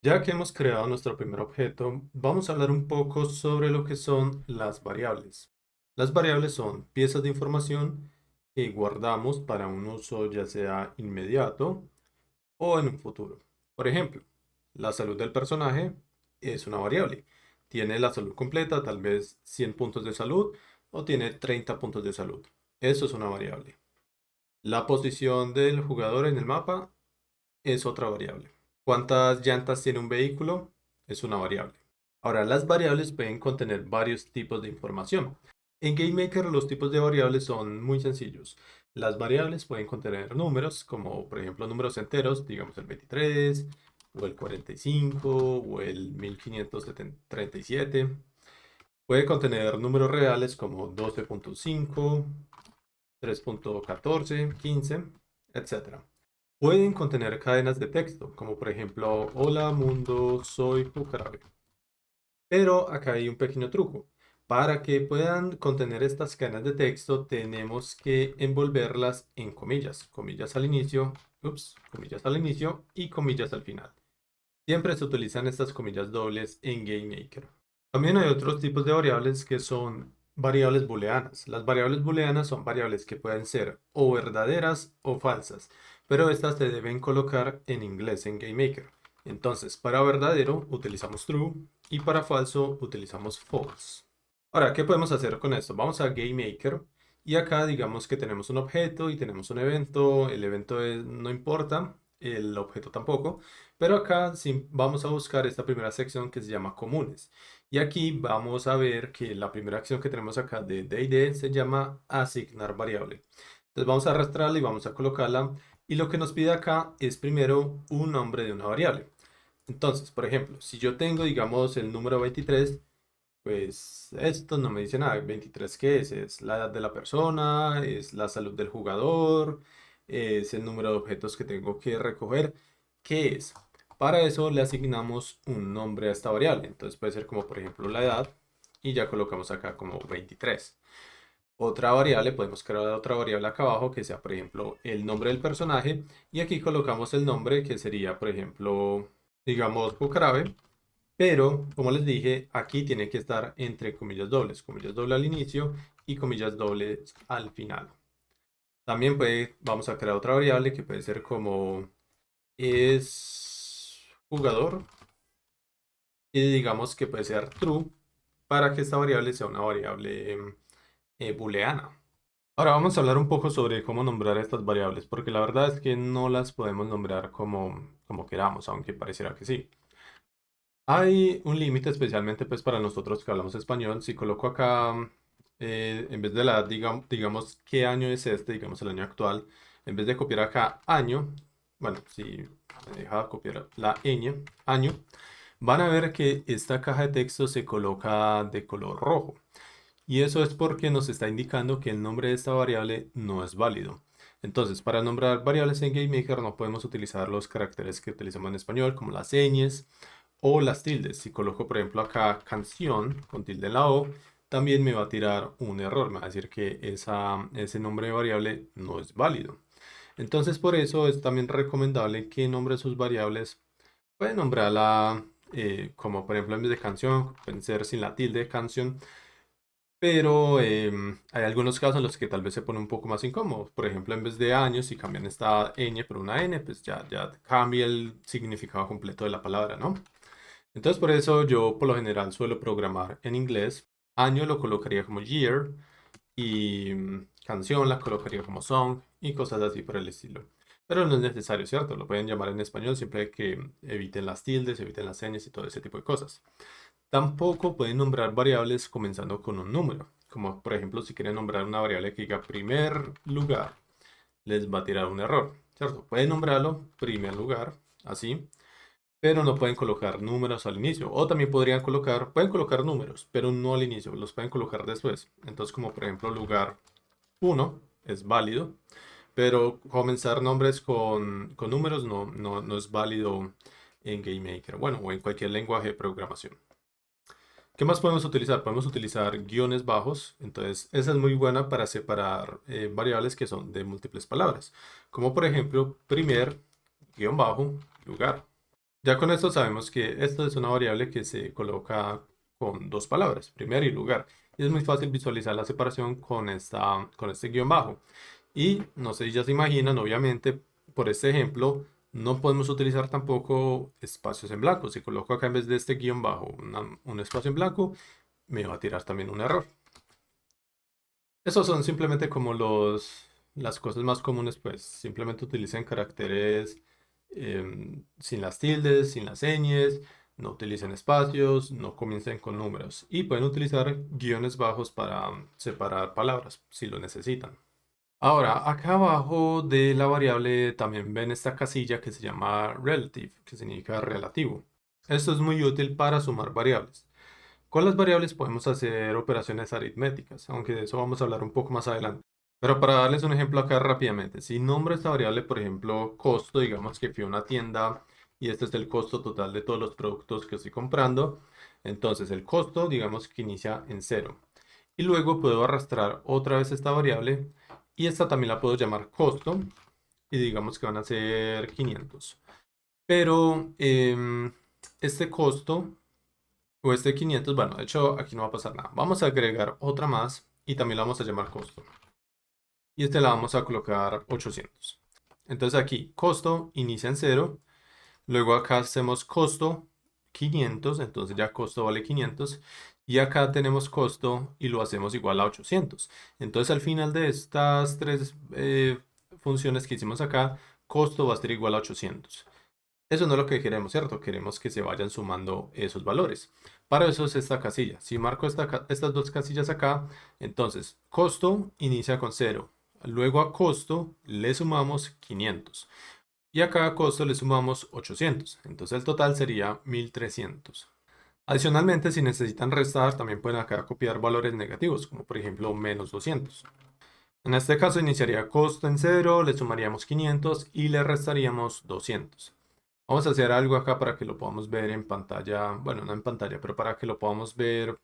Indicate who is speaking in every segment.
Speaker 1: Ya que hemos creado nuestro primer objeto, vamos a hablar un poco sobre lo que son las variables. Las variables son piezas de información que guardamos para un uso ya sea inmediato o en un futuro. Por ejemplo, la salud del personaje es una variable. Tiene la salud completa, tal vez 100 puntos de salud o tiene 30 puntos de salud. Eso es una variable. La posición del jugador en el mapa es otra variable. ¿Cuántas llantas tiene un vehículo? Es una variable. Ahora, las variables pueden contener varios tipos de información. En GameMaker los tipos de variables son muy sencillos. Las variables pueden contener números, como por ejemplo números enteros, digamos el 23, o el 45, o el 1537. Puede contener números reales como 12.5, 3.14, 15, etc. Pueden contener cadenas de texto, como por ejemplo, hola mundo, soy Jukarabe. Pero acá hay un pequeño truco. Para que puedan contener estas cadenas de texto, tenemos que envolverlas en comillas. Comillas al inicio, comillas al inicio y comillas al final. Siempre se utilizan estas comillas dobles en GameMaker. También hay otros tipos de variables que son variables booleanas. Las variables booleanas son variables que pueden ser o verdaderas o falsas, pero estas se deben colocar en inglés en GameMaker. Entonces, para verdadero utilizamos true y para falso utilizamos false. Ahora, ¿qué podemos hacer con esto? Vamos a GameMaker y acá digamos que tenemos un objeto y tenemos un evento. El evento no importa, el objeto tampoco, pero acá sí vamos a buscar esta primera sección que se llama comunes. Y aquí vamos a ver que la primera acción que tenemos acá de D&D se llama asignar variable. Entonces vamos a arrastrarla y vamos a colocarla. Y lo que nos pide acá es primero un nombre de una variable. Entonces, por ejemplo, si yo tengo, digamos, el número 23, pues esto no me dice nada. 23, ¿qué es? Es la edad de la persona, es la salud del jugador, es el número de objetos que tengo que recoger. ¿Qué es? Para eso le asignamos un nombre a esta variable. Entonces puede ser como por ejemplo la edad y ya colocamos acá como 23. Otra variable, podemos crear otra variable acá abajo que sea por ejemplo el nombre del personaje y aquí colocamos el nombre que sería por ejemplo, digamos, Bucarabe. Pero, como les dije, aquí tiene que estar entre comillas doble al inicio y comillas dobles al final. También vamos a crear otra variable que puede ser como es jugador y digamos que puede ser true para que esta variable sea una variable booleana. Ahora vamos a hablar un poco sobre cómo nombrar estas variables, porque la verdad es que no las podemos nombrar como queramos, aunque pareciera que sí. Hay un límite especialmente pues para nosotros que hablamos español. Si coloco acá, en vez de la, digamos, qué año es este, digamos el año actual, en vez de copiar acá año, bueno, si me deja copiar la ñ, año, van a ver que esta caja de texto se coloca de color rojo. Y eso es porque nos está indicando que el nombre de esta variable no es válido. Entonces, para nombrar variables en GameMaker no podemos utilizar los caracteres que utilizamos en español, como las señas o las tildes. Si coloco, por ejemplo, acá canción con tilde en la O, también me va a tirar un error. Me va a decir que ese nombre de variable no es válido. Entonces, por eso es también recomendable que nombre sus variables. Pueden nombrarla como, por ejemplo, en vez de canción, pueden ser sin la tilde canción. Pero hay algunos casos en los que tal vez se pone un poco más incómodo. Por ejemplo, en vez de años, si cambian esta ñ por una n, pues ya cambia el significado completo de la palabra, ¿no? Entonces, por eso yo por lo general suelo programar en inglés. Año lo colocaría como year y canción la colocaría como song y cosas así por el estilo. Pero no es necesario, ¿cierto? Lo pueden llamar en español siempre que eviten las tildes, eviten las señas y todo ese tipo de cosas. Tampoco pueden nombrar variables comenzando con un número, como por ejemplo si quieren nombrar una variable que diga primer lugar, les va a tirar un error, ¿cierto? Pueden nombrarlo primer lugar, así, pero no pueden colocar números al inicio. O también pueden colocar números, pero no al inicio, los pueden colocar después. Entonces, como por ejemplo lugar uno es válido, pero comenzar nombres con números no es válido en GameMaker, bueno, o en cualquier lenguaje de programación. ¿Qué más podemos utilizar? Podemos utilizar guiones bajos. Entonces, esa es muy buena para separar variables que son de múltiples palabras. Como por ejemplo, primer, guión bajo, lugar. Ya con esto sabemos que esto es una variable que se coloca con dos palabras, primer y lugar. Y es muy fácil visualizar la separación con este guión bajo. Y no sé si ya se imaginan, obviamente, por este ejemplo, no podemos utilizar tampoco espacios en blanco. Si coloco acá en vez de este guión bajo un espacio en blanco, me va a tirar también un error. Esos son simplemente como las cosas más comunes, pues simplemente utilicen caracteres sin las tildes, sin las señas, no utilicen espacios, no comiencen con números y pueden utilizar guiones bajos para separar palabras si lo necesitan. Ahora, acá abajo de la variable también ven esta casilla que se llama relative, que significa relativo. Esto es muy útil para sumar variables. Con las variables podemos hacer operaciones aritméticas, aunque de eso vamos a hablar un poco más adelante. Pero para darles un ejemplo acá rápidamente, si nombro esta variable, por ejemplo, costo, digamos que fui a una tienda y este es el costo total de todos los productos que estoy comprando, entonces el costo, digamos que inicia en cero. Y luego puedo arrastrar otra vez esta variable y esta también la puedo llamar costo y digamos que van a ser 500. Pero este costo o este 500, bueno, de hecho aquí no va a pasar nada. Vamos a agregar otra más y también la vamos a llamar costo. Y este la vamos a colocar 800. Entonces aquí costo inicia en cero. Luego acá hacemos costo 500, entonces ya costo vale 500. Y acá tenemos costo y lo hacemos igual a 800. Entonces al final de estas tres funciones que hicimos acá, costo va a ser igual a 800. Eso no es lo que queremos, ¿cierto? Queremos que se vayan sumando esos valores. Para eso es esta casilla. Si marco estas dos casillas acá, entonces costo inicia con cero. Luego a costo le sumamos 500. Y acá a costo le sumamos 800. Entonces el total sería 1300. Adicionalmente, si necesitan restar, también pueden acá copiar valores negativos, como por ejemplo menos 200. En este caso iniciaría costo en cero, le sumaríamos 500 y le restaríamos 200. Vamos a hacer algo acá para que lo podamos ver en pantalla, bueno, no en pantalla, pero para que lo podamos ver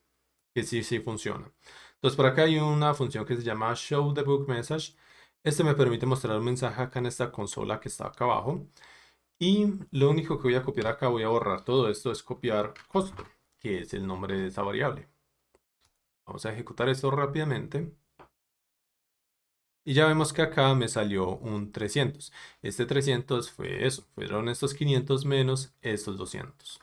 Speaker 1: que sí funciona. Entonces, por acá hay una función que se llama Show the Book Message. Este me permite mostrar un mensaje acá en esta consola que está acá abajo. Y lo único que voy a copiar acá, voy a borrar todo esto, es copiar costo, que es el nombre de esa variable. Vamos a ejecutar esto rápidamente. Y ya vemos que acá me salió un 300. Este 300 fue eso, fueron estos 500 menos estos 200.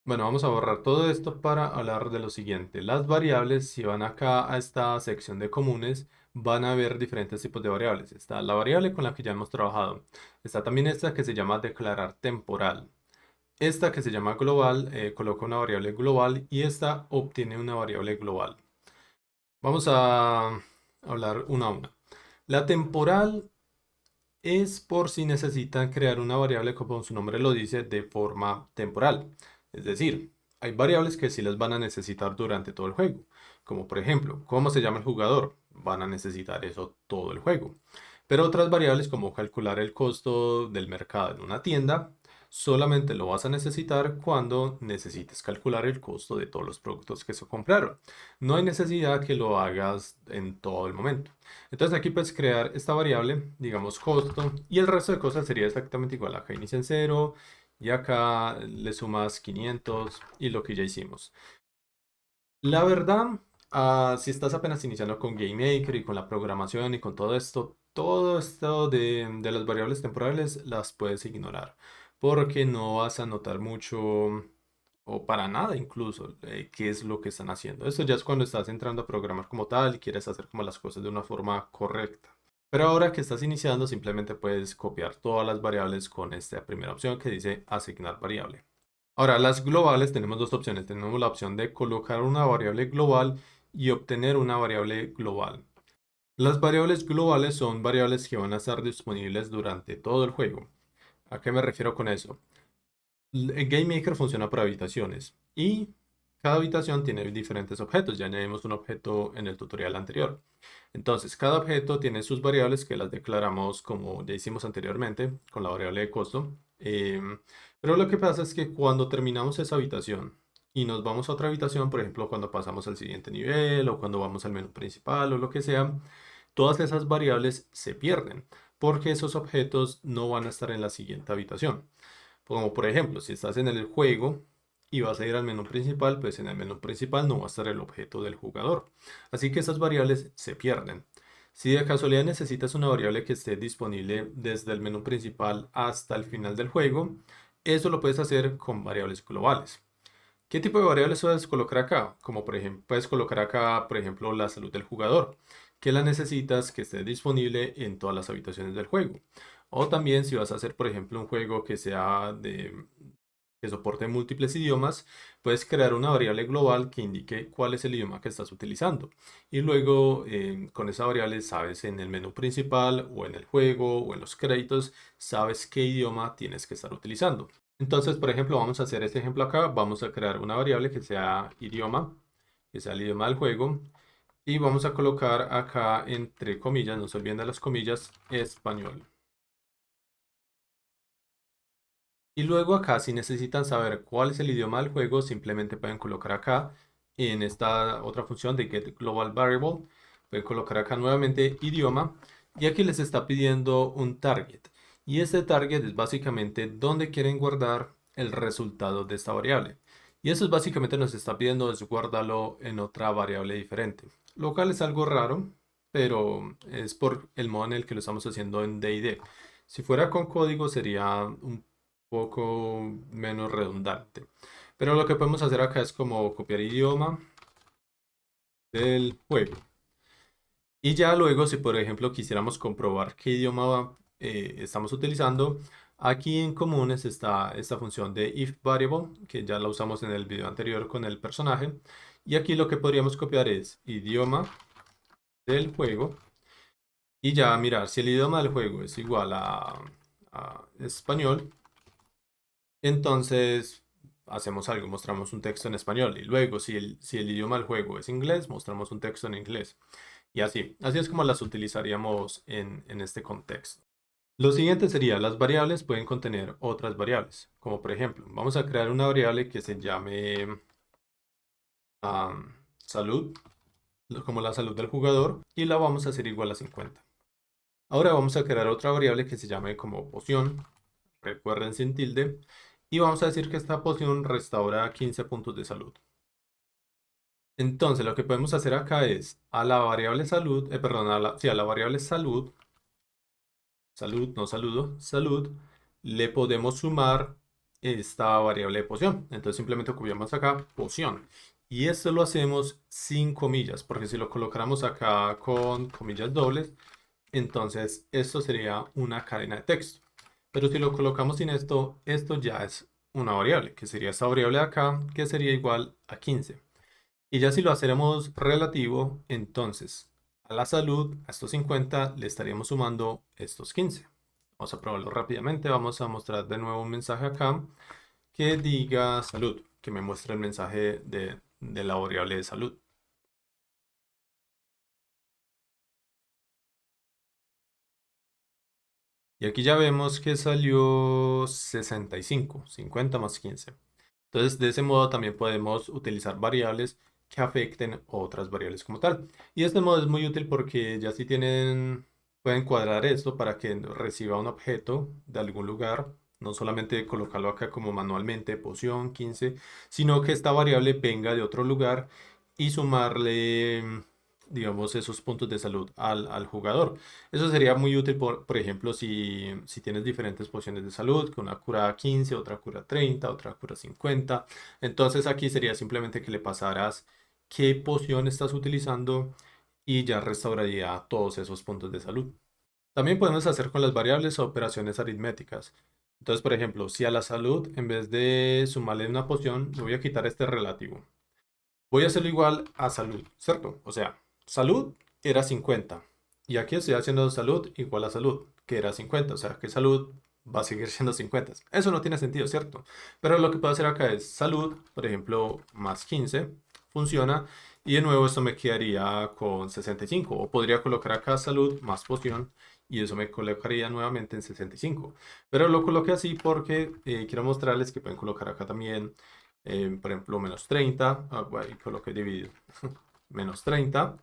Speaker 1: Bueno, vamos a borrar todo esto para hablar de lo siguiente. Las variables, si van acá a esta sección de comunes, van a ver diferentes tipos de variables. Está la variable con la que ya hemos trabajado. Está también esta que se llama declarar temporal. Esta que se llama global, coloca una variable global y esta obtiene una variable global. Vamos a hablar una a una. La temporal es por si necesitan crear una variable como su nombre lo dice de forma temporal. Es decir, hay variables que sí las van a necesitar durante todo el juego. Como por ejemplo, ¿cómo se llama el jugador? Van a necesitar eso todo el juego. Pero otras variables como calcular el costo del mercado en una tienda, solamente lo vas a necesitar cuando necesites calcular el costo de todos los productos que se compraron. No hay necesidad que lo hagas en todo el momento. Entonces aquí puedes crear esta variable, digamos costo, y el resto de cosas sería exactamente igual. Acá inicia en cero y acá le sumas 500 y lo que ya hicimos. La verdad, si estás apenas iniciando con GameMaker y con la programación y con todo esto de las variables temporales las puedes ignorar, porque no vas a notar mucho o para nada incluso qué es lo que están haciendo. Esto ya es cuando estás entrando a programar como tal y quieres hacer como las cosas de una forma correcta. Pero ahora que estás iniciando, simplemente puedes copiar todas las variables con esta primera opción que dice asignar variable. Ahora, las globales tenemos dos opciones. Tenemos la opción de colocar una variable global y obtener una variable global. Las variables globales son variables que van a estar disponibles durante todo el juego. ¿A qué me refiero con eso? El GameMaker funciona por habitaciones y cada habitación tiene diferentes objetos. Ya añadimos un objeto en el tutorial anterior. Entonces, cada objeto tiene sus variables que las declaramos como ya hicimos anteriormente con la variable de costo. Pero lo que pasa es que cuando terminamos esa habitación y nos vamos a otra habitación, por ejemplo, cuando pasamos al siguiente nivel o cuando vamos al menú principal o lo que sea, todas esas variables se pierden porque esos objetos no van a estar en la siguiente habitación. Como por ejemplo, si estás en el juego y vas a ir al menú principal, pues en el menú principal no va a estar el objeto del jugador. Así que esas variables se pierden. Si de casualidad necesitas una variable que esté disponible desde el menú principal hasta el final del juego, eso lo puedes hacer con variables globales. ¿Qué tipo de variables puedes colocar acá? Como por ejemplo, puedes colocar acá, por ejemplo, la salud del jugador, que la necesitas que esté disponible en todas las habitaciones del juego. O también si vas a hacer, por ejemplo, un juego que sea que soporte múltiples idiomas, puedes crear una variable global que indique cuál es el idioma que estás utilizando. Y luego con esa variable sabes en el menú principal o en el juego o en los créditos, sabes qué idioma tienes que estar utilizando. Entonces, por ejemplo, vamos a hacer este ejemplo acá. Vamos a crear una variable que sea idioma, que sea el idioma del juego. Y vamos a colocar acá entre comillas, no se olviden de las comillas, español. Y luego acá, si necesitan saber cuál es el idioma del juego, simplemente pueden colocar acá en esta otra función de get global variable. Pueden colocar acá nuevamente idioma. Y aquí les está pidiendo un target. Y este target es básicamente donde quieren guardar el resultado de esta variable. Y eso es básicamente nos está pidiendo es guardarlo en otra variable diferente. Lo cual es algo raro, pero es por el modo en el que lo estamos haciendo en D&D. Si fuera con código sería un poco menos redundante. Pero lo que podemos hacer acá es como copiar idioma del juego. Y ya luego, si por ejemplo quisiéramos comprobar qué idioma estamos utilizando, aquí en comunes está esta función de if variable, que ya la usamos en el video anterior con el personaje. Y aquí lo que podríamos copiar es idioma del juego. Y ya mirar si el idioma del juego es igual a español. Entonces hacemos algo, mostramos un texto en español y luego si el idioma del juego es inglés, mostramos un texto en inglés. Y así es como las utilizaríamos en este contexto. Lo siguiente sería, las variables pueden contener otras variables, como por ejemplo, vamos a crear una variable que se llame salud, como la salud del jugador, y la vamos a hacer igual a 50. Ahora vamos a crear otra variable que se llame como poción, recuerden sin tilde, y vamos a decir que esta poción restaura 15 puntos de salud. Entonces lo que podemos hacer acá es a la variable salud, perdón, sí, a la variable salud, no saludo, salud, le podemos sumar esta variable de poción. Entonces simplemente copiamos acá poción. Y esto lo hacemos sin comillas, porque si lo colocáramos acá con comillas dobles, entonces esto sería una cadena de texto. Pero si lo colocamos sin esto, esto ya es una variable, que sería esta variable de acá, que sería igual a 15. Y ya si lo hacemos relativo, entonces a la salud, a estos 50, le estaríamos sumando estos 15. Vamos a probarlo rápidamente. Vamos a mostrar de nuevo un mensaje acá que diga salud, que me muestre el mensaje de la variable de salud. Y aquí ya vemos que salió 65, 50 más 15. Entonces, de ese modo también podemos utilizar variables que afecten otras variables como tal. Y este modo es muy útil porque ya si pueden cuadrar esto para que reciba un objeto de algún lugar, no solamente colocarlo acá como manualmente, poción 15, sino que esta variable venga de otro lugar y sumarle, digamos, esos puntos de salud al jugador. Eso sería muy útil, por ejemplo, si tienes diferentes pociones de salud, que una cura 15, otra cura 30, otra cura 50. Entonces aquí sería simplemente que le pasaras qué poción estás utilizando y ya restauraría todos esos puntos de salud. También podemos hacer con las variables operaciones aritméticas. Entonces, por ejemplo, si a la salud, en vez de sumarle una poción, le voy a quitar este relativo. Voy a hacerlo igual a salud, ¿cierto? O sea, salud era 50. Y aquí estoy haciendo salud igual a salud, que era 50. O sea, que salud va a seguir siendo 50. Eso no tiene sentido, ¿cierto? Pero lo que puedo hacer acá es salud, por ejemplo, más 15. Funciona. Y de nuevo esto me quedaría con 65. O podría colocar acá salud más poción. Y eso me colocaría nuevamente en 65. Pero lo coloqué así porque quiero mostrarles que pueden colocar acá también por ejemplo, menos 30, ahí coloqué dividido, menos 30,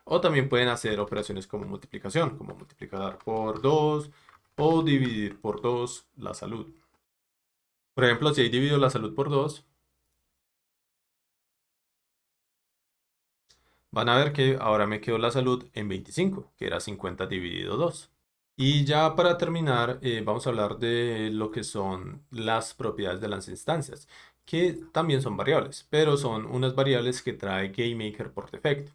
Speaker 1: o también pueden hacer operaciones como multiplicación, como multiplicar por 2 o dividir por 2 la salud. Por ejemplo, si ahí divido la salud por 2, van a ver que ahora me quedó la salud en 25, que era 50 dividido 2. Y ya para terminar, vamos a hablar de lo que son las propiedades de las instancias, que también son variables, pero son unas variables que trae GameMaker por defecto.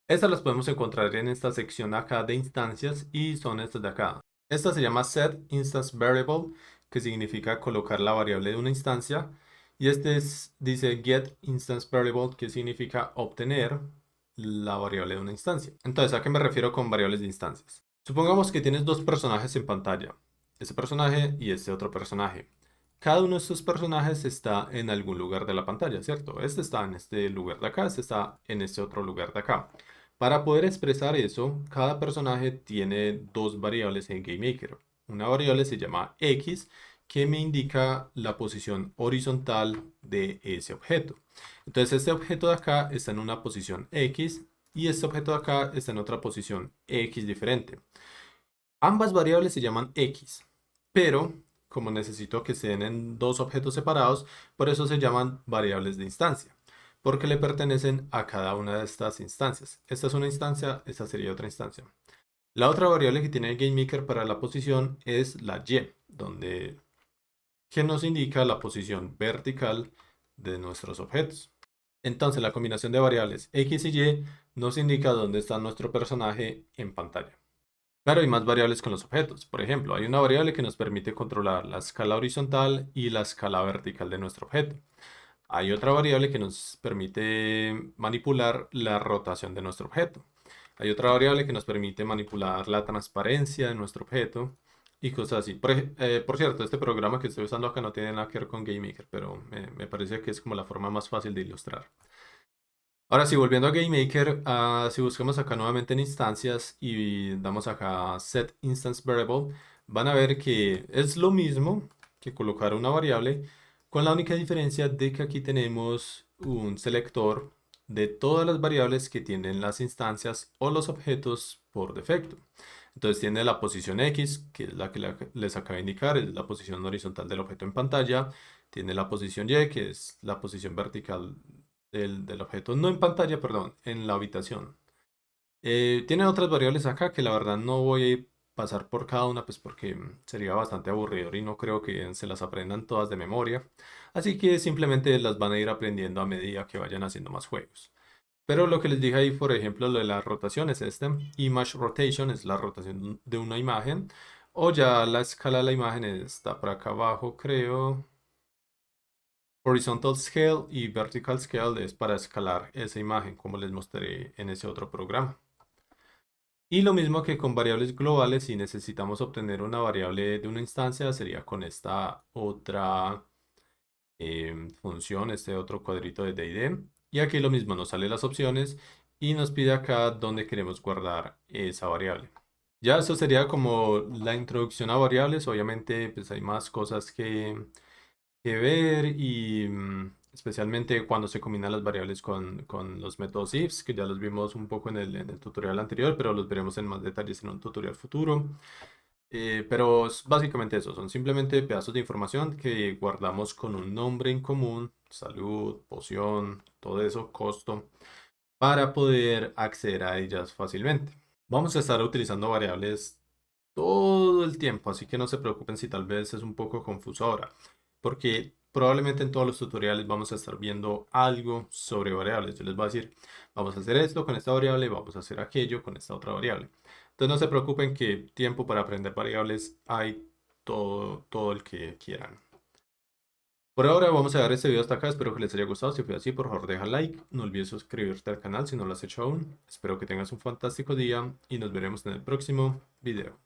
Speaker 1: Estas las podemos encontrar en esta sección acá de instancias y son estas de acá. Esta se llama set instance variable, que significa colocar la variable de una instancia. Y dice get instance variable, que significa obtener la variable de una instancia. Entonces, ¿a qué me refiero con variables de instancias? Supongamos que tienes dos personajes en pantalla, este personaje y este otro personaje. Cada uno de estos personajes está en algún lugar de la pantalla, ¿cierto? Este está en este lugar de acá, este está en este otro lugar de acá. Para poder expresar eso, cada personaje tiene dos variables en GameMaker. Una variable se llama X, que me indica la posición horizontal de ese objeto. Entonces este objeto de acá está en una posición X y este objeto de acá está en otra posición X diferente. Ambas variables se llaman X, pero como necesito que estén en dos objetos separados, por eso se llaman variables de instancia, porque le pertenecen a cada una de estas instancias. Esta es una instancia, esta sería otra instancia. La otra variable que tiene el GameMaker para la posición es la Y, que nos indica la posición vertical de nuestros objetos. Entonces la combinación de variables X y Y nos indica dónde está nuestro personaje en pantalla. Claro, hay más variables con los objetos. Por ejemplo, hay una variable que nos permite controlar la escala horizontal y la escala vertical de nuestro objeto. Hay otra variable que nos permite manipular la rotación de nuestro objeto. Hay otra variable que nos permite manipular la transparencia de nuestro objeto y cosas así. Por cierto, este programa que estoy usando acá no tiene nada que ver con GameMaker, pero me parece que es como la forma más fácil de ilustrar. Ahora sí, volviendo a GameMaker, si buscamos acá nuevamente en instancias y damos acá set instance variable, van a ver que es lo mismo que colocar una variable, con la única diferencia de que aquí tenemos un selector de todas las variables que tienen las instancias o los objetos por defecto. Entonces tiene la posición X, que es la que les acabo de indicar, es la posición horizontal del objeto en pantalla. Tiene la posición Y, que es la posición vertical del objeto, no en pantalla, perdón, en la habitación. Tiene otras variables acá que la verdad no voy a pasar por cada una, pues porque sería bastante aburrido y no creo que se las aprendan todas de memoria. Así que simplemente las van a ir aprendiendo a medida que vayan haciendo más juegos. Pero lo que les dije ahí, por ejemplo, lo de la rotación es este. Image rotation es la rotación de una imagen. O ya la escala de la imagen está por acá abajo, creo. Horizontal Scale y Vertical Scale es para escalar esa imagen, como les mostré en ese otro programa. Y lo mismo que con variables globales, si necesitamos obtener una variable de una instancia, sería con esta otra función, este otro cuadrito de D&D. Y aquí lo mismo, nos sale las opciones y nos pide acá dónde queremos guardar esa variable. Ya eso sería como la introducción a variables. Obviamente, pues hay más cosas que ver y especialmente cuando se combinan las variables con los métodos ifs, que ya los vimos un poco en el tutorial anterior, pero los veremos en más detalles en un tutorial futuro. Pero es básicamente eso, son simplemente pedazos de información que guardamos con un nombre en común, salud, poción, todo eso, costo, para poder acceder a ellas fácilmente. Vamos a estar utilizando variables todo el tiempo, así que no se preocupen si tal vez es un poco confuso ahora, porque probablemente en todos los tutoriales vamos a estar viendo algo sobre variables. Yo les voy a decir, vamos a hacer esto con esta variable, vamos a hacer aquello con esta otra variable. Entonces no se preocupen que tiempo para aprender variables hay todo el que quieran. Por ahora vamos a dar este video hasta acá, espero que les haya gustado. Si fue así, por favor deja like, no olvides suscribirte al canal si no lo has hecho aún. Espero que tengas un fantástico día y nos veremos en el próximo video.